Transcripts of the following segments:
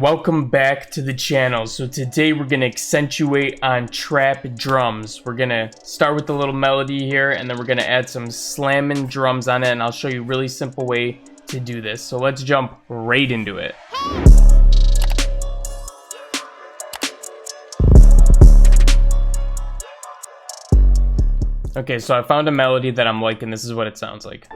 Welcome back to the channel. So today we're going to accentuate on trap drums. We're going to start with the little melody here, and then we're going to add some slamming drums on it, and I'll show you a really simple way to do this. So let's jump right into it. Okay, so I found a melody that I'm liking. This is what it sounds like.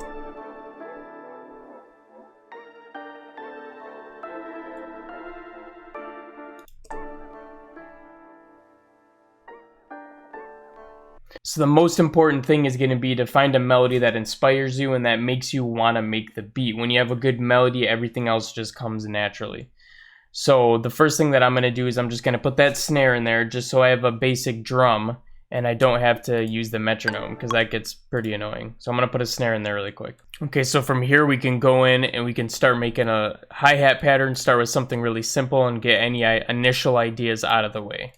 So the most important thing is going to be to find a melody that inspires you and that makes you want to make the beat. When you have a good melody, everything else just comes naturally. So the first thing that I'm going to do is I'm just going to put that snare in there just so I have a basic drum and I don't have to use the metronome because that gets pretty annoying. So I'm going to put a snare in there really quick. Okay, so from here we can go in and we can start making a hi-hat pattern, start with something really simple and get any initial ideas out of the way.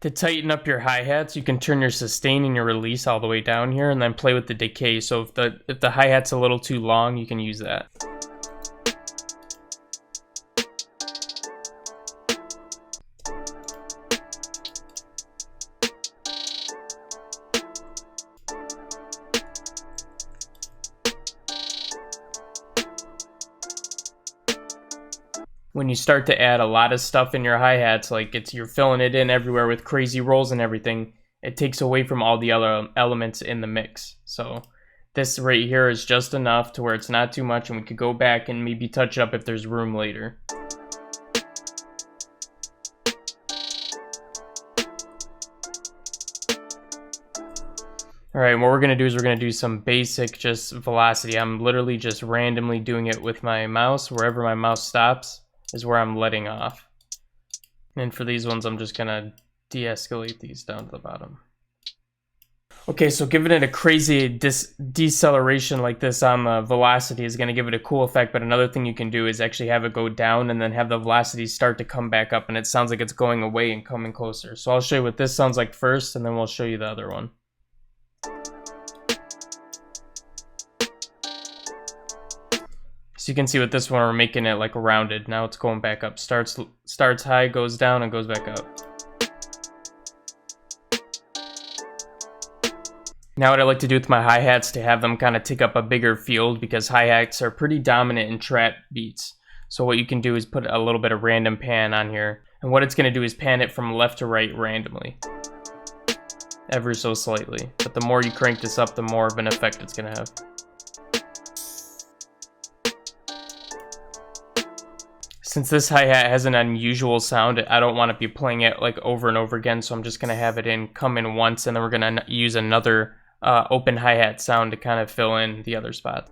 To tighten up your hi-hats, you can turn your sustain and your release all the way down here and then play with the decay. So if the hi-hat's a little too long, you can use that. When you start to add a lot of stuff in your hi-hats, like you're filling it in everywhere with crazy rolls and everything, it takes away from all the other elements in the mix. So this right here is just enough to where it's not too much, and we could go back and maybe touch it up if there's room later. Alright, what we're going to do is we're going to do some basic just velocity. I'm literally just randomly doing it with my mouse. Wherever my mouse stops is where I'm letting off. And for these ones, I'm just gonna de-escalate these down to the bottom. Okay, so giving it a crazy deceleration like this on the velocity is gonna give it a cool effect, but another thing you can do is actually have it go down and then have the velocity start to come back up, and it sounds like it's going away and coming closer. So I'll show you what this sounds like first, and then we'll show you the other one. So you can see with this one, we're making it like rounded. Now it's going back up. Starts high, goes down, and goes back up. Now what I like to do with my hi-hats to have them kind of take up a bigger field, because hi-hats are pretty dominant in trap beats. So what you can do is put a little bit of random pan on here. And what it's going to do is pan it from left to right randomly. Ever so slightly. But the more you crank this up, the more of an effect it's going to have. Since this hi-hat has an unusual sound, I don't want to be playing it like over and over again, so I'm just going to have it come in once, and then we're going to use another open hi-hat sound to kind of fill in the other spot.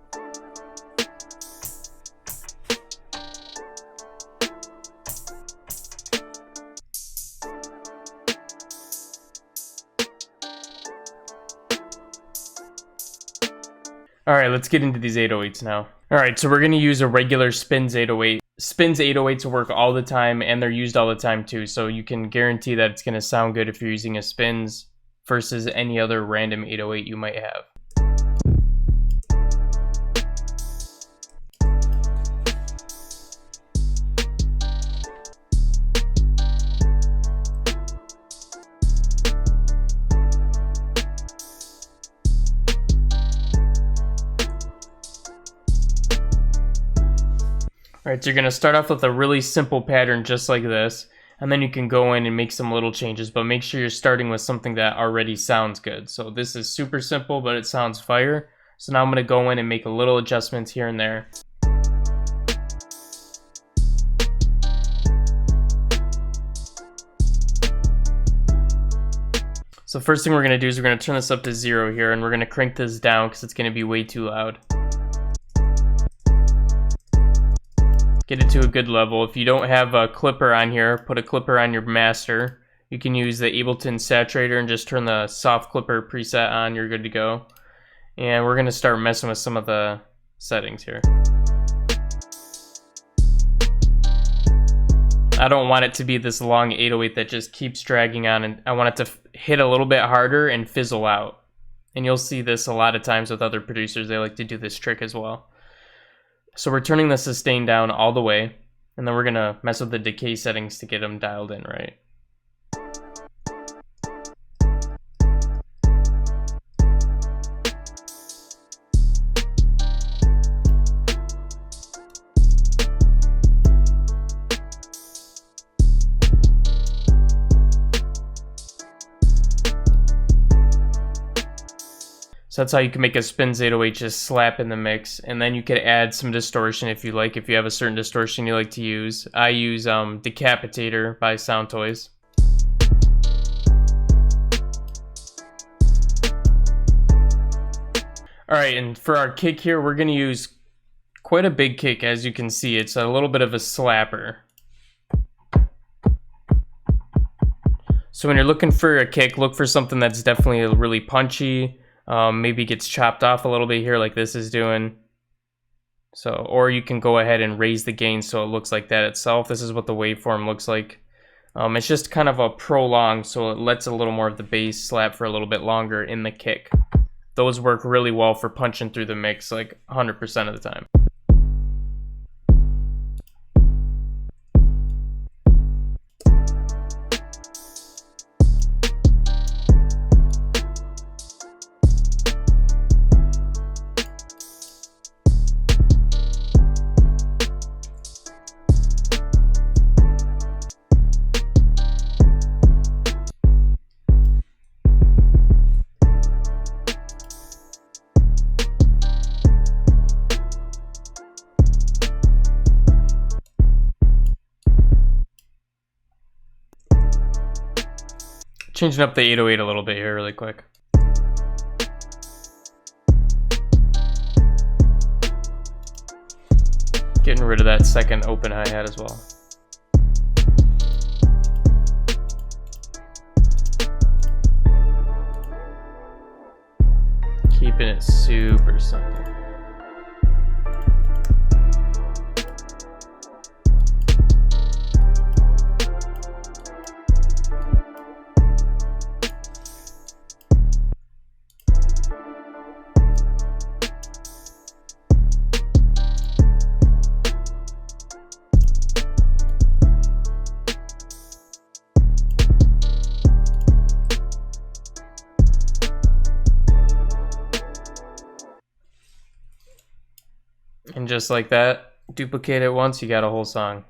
Alright, let's get into these 808s now. Alright, so we're going to use a regular Spins 808. Spins 808s work all the time, and they're used all the time too, so you can guarantee that it's going to sound good if you're using a Spins versus any other random 808 you might have. Alright, so you're going to start off with a really simple pattern just like this, and then you can go in and make some little changes, but make sure you're starting with something that already sounds good. So this is super simple, but it sounds fire. So now I'm going to go in and make a little adjustments here and there. So first thing we're going to do is we're going to turn this up to 0 here, and we're going to crank this down because it's going to be way too loud. Get it to a good level. If you don't have a clipper on here, put a clipper on your master. You can use the Ableton saturator and just turn the soft clipper preset on. You're good to go. And we're going to start messing with some of the settings here. I don't want it to be this long 808 that just keeps dragging on, and I want it to hit a little bit harder and fizzle out. And you'll see this a lot of times with other producers. They like to do this trick as well. So we're turning the sustain down all the way, and then we're gonna mess with the decay settings to get them dialed in right. So that's how you can make a Spins 808 just slap in the mix. And then you could add some distortion if you like, if you have a certain distortion you like to use. I use Decapitator by Sound Toys. Alright, and for our kick here, we're going to use quite a big kick. As you can see, it's a little bit of a slapper. So when you're looking for a kick, look for something that's definitely really punchy. Maybe gets chopped off a little bit here like this is doing. So, or you can go ahead and raise the gain so it looks like that itself. This is what the waveform looks like. It's just kind of a prolong, so it lets a little more of the bass slap for a little bit longer in the kick. Those work really well for punching through the mix like 100% of the time. Changing up the 808 a little bit here really quick. Getting rid of that second open hi-hat as well. Keeping it super simple. And just like that, duplicate it once, you got a whole song.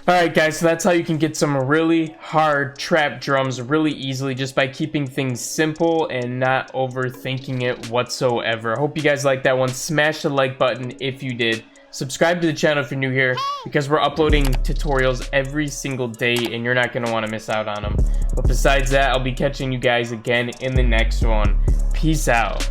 Alright guys, so that's how you can get some really hard trap drums really easily just by keeping things simple and not overthinking it whatsoever. I hope you guys liked that one. Smash the like button if you did. Subscribe to the channel if you're new here, because we're uploading tutorials every single day and you're not going to want to miss out on them. But besides that, I'll be catching you guys again in the next one. Peace out.